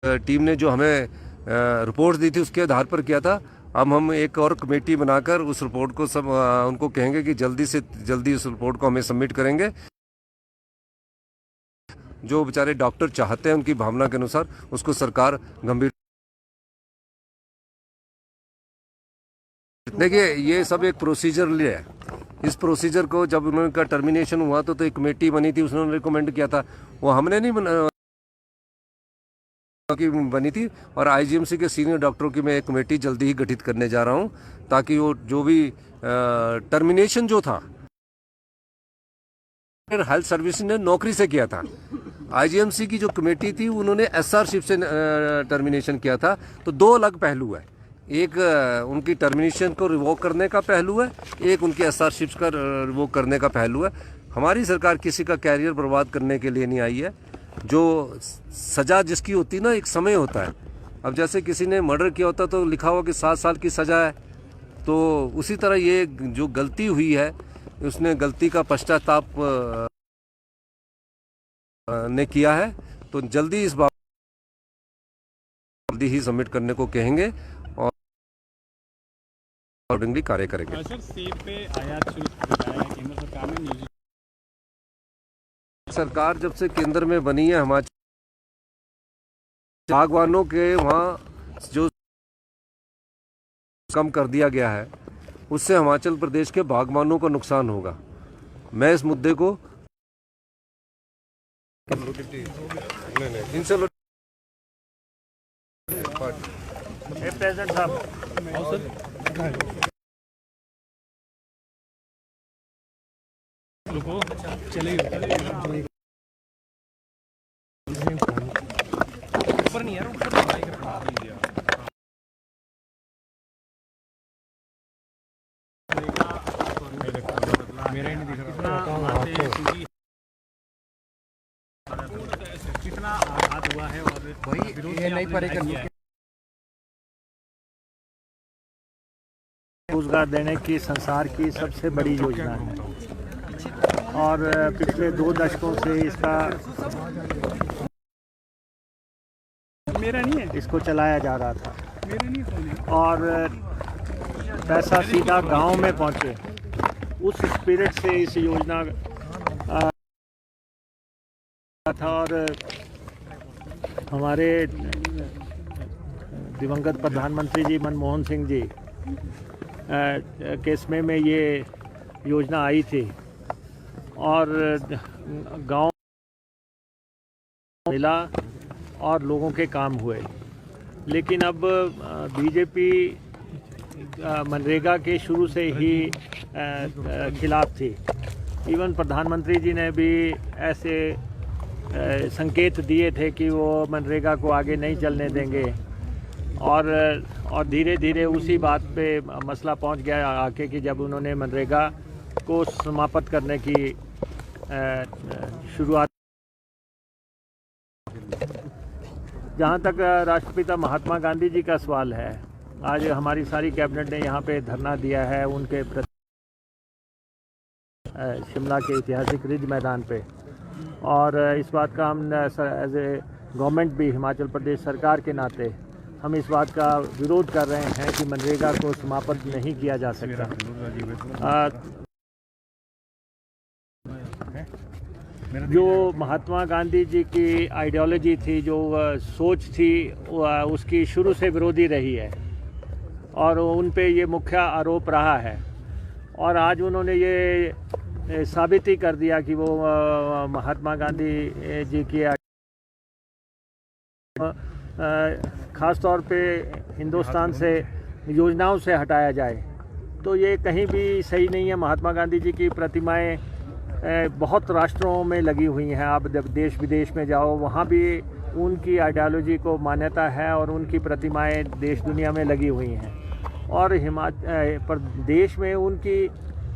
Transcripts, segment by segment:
Team ने जो हमें रिपोर्ट दी थी उसके आधार पर किया था। अब हम एक और कमेटी बनाकर उस रिपोर्ट को सब उनको कहेंगे कि जल्दी से जल्दी उस रिपोर्ट को हमें सबमिट करेंगे। जो बेचारे डॉक्टर चाहते हैं उनकी भावना के अनुसार उसको सरकार गंभीर। देखिए, ये सब एक प्रोसीजर है। इस प्रोसीजर को जब उनका टर्मिनेशन हुआ तो एक कमेटी बनी थी, उसने रिकमेंड किया था, वो हमने नहीं की बनी थी। और आईजीएमसी के सीनियर डॉक्टरों की मैं एक कमेटी जल्दी ही गठित करने जा रहा हूं, ताकि वो जो भी टर्मिनेशन जो था हेल्थ सर्विस ने नौकरी से किया था। आईजीएमसी की जो कमेटी थी उन्होंने एसआरशिप से टर्मिनेशन किया था। तो दो अलग पहलू है, एक उनकी टर्मिनेशन को रिवोक करने का पहलू है, एक उनकी एसआरशिप का रिवोक करने का पहलू है। हमारी सरकार किसी का कैरियर बर्बाद करने के लिए नहीं आई है। जो सजा जिसकी होती है ना, एक समय होता है। अब जैसे किसी ने मर्डर किया होता तो लिखा हुआ कि 7 साल की सजा है, तो उसी तरह ये जो गलती हुई है उसने गलती का पश्चाताप ने किया है। तो जल्दी इस बात जल्दी ही सबमिट करने को कहेंगे और अकॉर्डिंगली कार्य करेंगे। सर, सेब पे आयात शुल्क लगाया है केंद्र सरकार ने। सरकार जब से केंद्र में बनी है, हिमाचल बागवानों के वहाँ जो कम कर दिया गया है, उससे हिमाचल प्रदेश के बागवानों को नुकसान होगा। मैं इस मुद्दे को इनसे प्रेसिडेंट साहब चलेगी ऊपर नहीं यार, ऊपर मेरा ही नहीं दिख रहा कितना आघात हुआ है। और वही ये नहीं परेगा। रोजगार देने की संसार की सबसे बड़ी योजना है और पिछले 2 दशकों से इसका मेरा नहीं है, इसको चलाया जा रहा था मेरा नहीं है। और पैसा सीधा गांव में पहुंचे, उस स्पिरिट से इस योजना था। और हमारे दिवंगत प्रधानमंत्री जी मनमोहन सिंह जी के समय में ये योजना आई थी और गांव मिला और लोगों के काम हुए। लेकिन अब बीजेपी मनरेगा के शुरू से ही खिलाफ थी। इवन प्रधानमंत्री जी ने भी ऐसे संकेत दिए थे कि वो मनरेगा को आगे नहीं चलने देंगे और धीरे धीरे उसी बात पे मसला पहुंच गया आके कि जब उन्होंने मनरेगा को समाप्त करने की शुरुआत। जहां तक राष्ट्रपिता महात्मा गांधी जी का सवाल है, आज हमारी सारी कैबिनेट ने यहाँ पे धरना दिया है उनके प्रति शिमला के ऐतिहासिक रिज मैदान पे। और इस बात का हम एज ए गवर्नमेंट भी हिमाचल प्रदेश सरकार के नाते हम इस बात का विरोध कर रहे हैं कि मनरेगा को समाप्त नहीं किया जा सकता। जो महात्मा गांधी जी की आइडियोलॉजी थी, जो सोच थी, उसकी शुरू से विरोधी रही है और उन पे ये मुख्य आरोप रहा है। और आज उन्होंने ये साबित ही कर दिया कि वो महात्मा गांधी जी की ख़ास तौर पे हिंदुस्तान से योजनाओं से हटाया जाए, तो ये कहीं भी सही नहीं है। महात्मा गांधी जी की प्रतिमाएं बहुत राष्ट्रों में लगी हुई हैं। आप जब देश विदेश में जाओ वहाँ भी उनकी आइडियोलॉजी को मान्यता है और उनकी प्रतिमाएं देश दुनिया में लगी हुई हैं। और हिमाचल प्रदेश में उनकी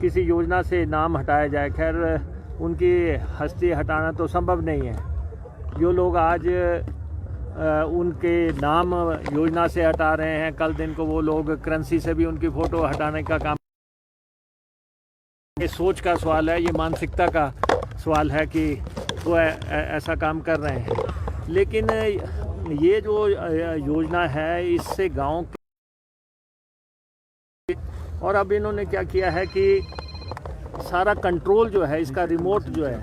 किसी योजना से नाम हटाया जाए, खैर उनकी हस्ती हटाना तो संभव नहीं है। जो लोग आज उनके नाम योजना से हटा रहे हैं, कल दिन को वो लोग करेंसी से भी उनकी फ़ोटो हटाने का काम। ये सोच का सवाल है, ये मानसिकता का सवाल है कि वो ऐसा काम कर रहे हैं। लेकिन ये जो योजना है इससे गांव के, और अब इन्होंने क्या किया है कि सारा कंट्रोल जो है इसका रिमोट जो है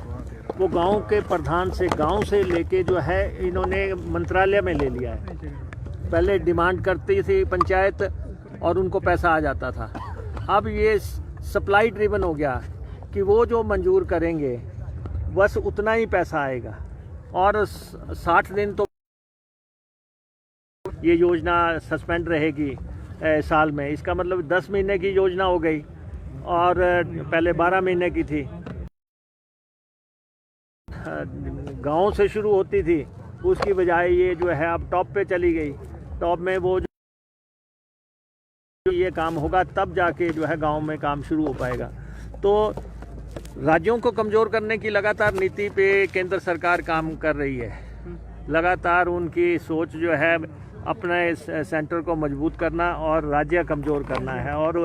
वो गांव के प्रधान से, गांव से लेके जो है इन्होंने मंत्रालय में ले लिया है। पहले डिमांड करती थी पंचायत और उनको पैसा आ जाता था, अब ये सप्लाई ड्रिवन हो गया कि वो जो मंजूर करेंगे बस उतना ही पैसा आएगा। और 60 दिन तो ये योजना सस्पेंड रहेगी साल में, इसका मतलब 10 महीने की योजना हो गई और पहले 12 महीने की थी। गांव से शुरू होती थी, उसकी बजाय ये जो है अब टॉप पे चली गई। टॉप में वो जो ये काम होगा तब जाके जो है गांव में काम शुरू हो पाएगा। तो राज्यों को कमज़ोर करने की लगातार नीति पे केंद्र सरकार काम कर रही है। लगातार उनकी सोच जो है अपने सेंटर को मजबूत करना और राज्य कमज़ोर करना है और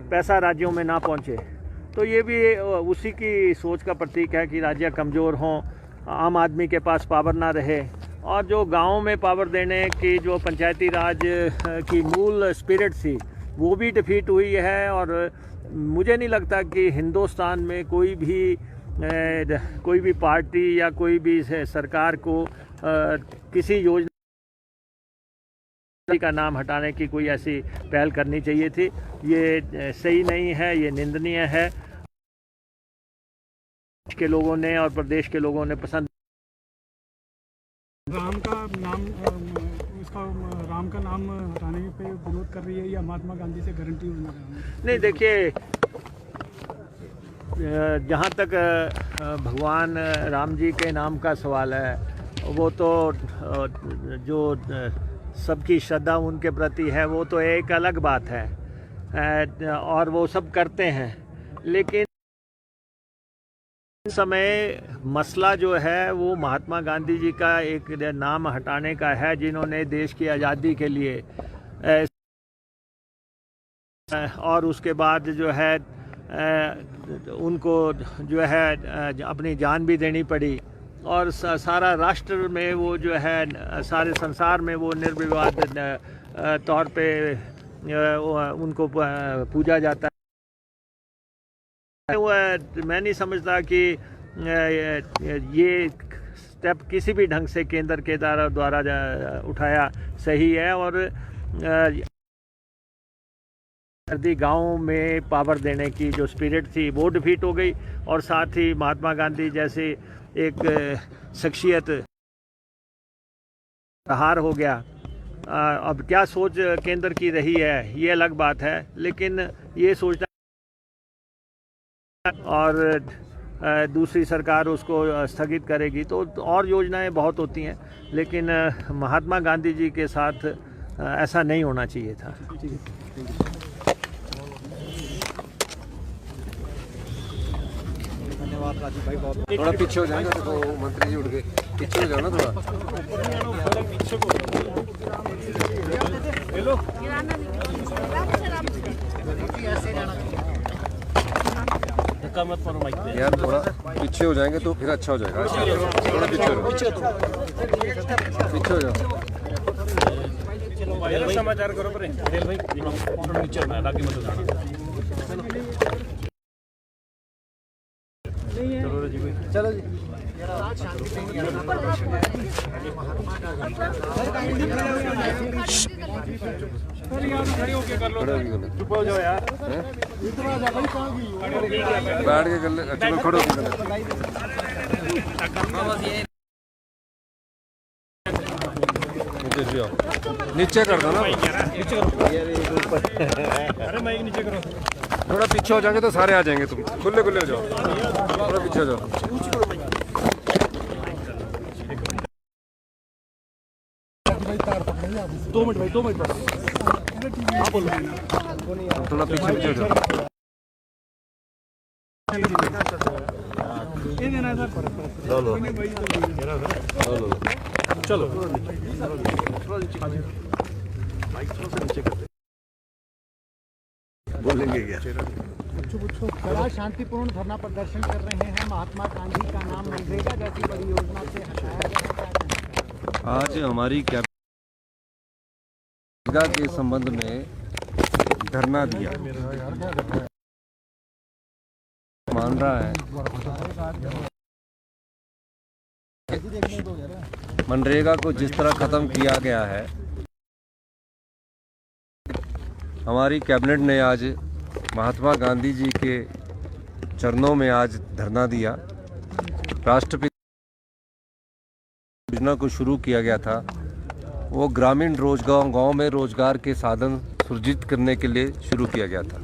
पैसा राज्यों में ना पहुंचे। तो ये भी उसी की सोच का प्रतीक है कि राज्य कमज़ोर हों, आम आदमी के पास पावर ना रहे और जो गाँव में पावर देने की जो पंचायती राज की मूल स्पिरिट थी वो भी डिफीट हुई है। और मुझे नहीं लगता कि हिंदुस्तान में कोई भी पार्टी या कोई भी सरकार को किसी योजना का नाम हटाने की कोई ऐसी पहल करनी चाहिए थी। ये सही नहीं है, ये निंदनीय है। के लोगों ने और प्रदेश के लोगों ने पसंद राम का नाम हटाने पे विरोध कर रही है या महात्मा गांधी से गारंटी होना? नहीं, देखिए, जहाँ तक भगवान राम जी के नाम का सवाल है वो तो जो सबकी श्रद्धा उनके प्रति है वो तो एक अलग बात है और वो सब करते हैं। लेकिन इस समय मसला जो है वो महात्मा गांधी जी का एक नाम हटाने का है, जिन्होंने देश की आज़ादी के लिए और उसके बाद जो है उनको जो है अपनी जान भी देनी पड़ी और सारा राष्ट्र में वो जो है सारे संसार में वो निर्विवाद तौर पे उनको पूजा जाता है। मैं नहीं समझता कि ये स्टेप किसी भी ढंग से केंद्र के द्वारा उठाया सही है और गांव में पावर देने की जो स्पिरिट थी वो डिफीट हो गई और साथ ही महात्मा गांधी जैसे एक शख्सियत हार हो गया। अब क्या सोच केंद्र की रही है ये अलग बात है, लेकिन ये सोचना और दूसरी सरकार उसको स्थगित करेगी तो और योजनाएं बहुत होती हैं, लेकिन महात्मा गांधी जी के साथ ऐसा नहीं होना चाहिए था। थोड़ा पीछे हो जाएगा तो मंत्री जी उठ गए, पीछे हो जाओ ना थोड़ा। यार थोड़ा पीछे हो जाएंगे तो फिर अच्छा हो जाएगा। थोड़ा पीछे हो जाओ, पीछे हो जाओ। समाचार करो पर भाई नीचे में आगे मत जाना। चलो जी। चुप हो जाओ यार, बैठ के कर ले। चलो खड़ो कर ले। नीचे कर दो ना, अरे माइक नीचे करो। थोड़ा पीछे हो जाएंगे तो सारे आ जाएंगे। तुम खुले खुले हो जाओ, थोड़ा पीछे हो जाओ। 2 मिनट भाई, 2 मिनट बस। आप बोलो, थोड़ा पीछे पीछे हो जाओ। ये देना है सर। लो चलो बोलेंगे क्या? बड़ा शांतिपूर्ण धरना प्रदर्शन कर रहे हैं। महात्मा गांधी का नाम मनरेगा जैसी परियोजना से हटाया गया है। आज हमारी कैबिनेट के संबंध में धरना दिया। मान रहा है मनरेगा को जिस तरह खत्म किया गया है, हमारी कैबिनेट ने आज महात्मा गांधी जी के चरणों में आज धरना दिया। राष्ट्रपिता योजना को शुरू किया गया था, वो ग्रामीण रोजगार, गांव में रोजगार के साधन सृजित करने के लिए शुरू किया गया था।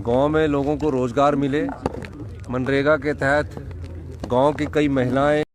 गांव में लोगों को रोजगार मिले। मनरेगा के तहत गांव की कई महिलाएं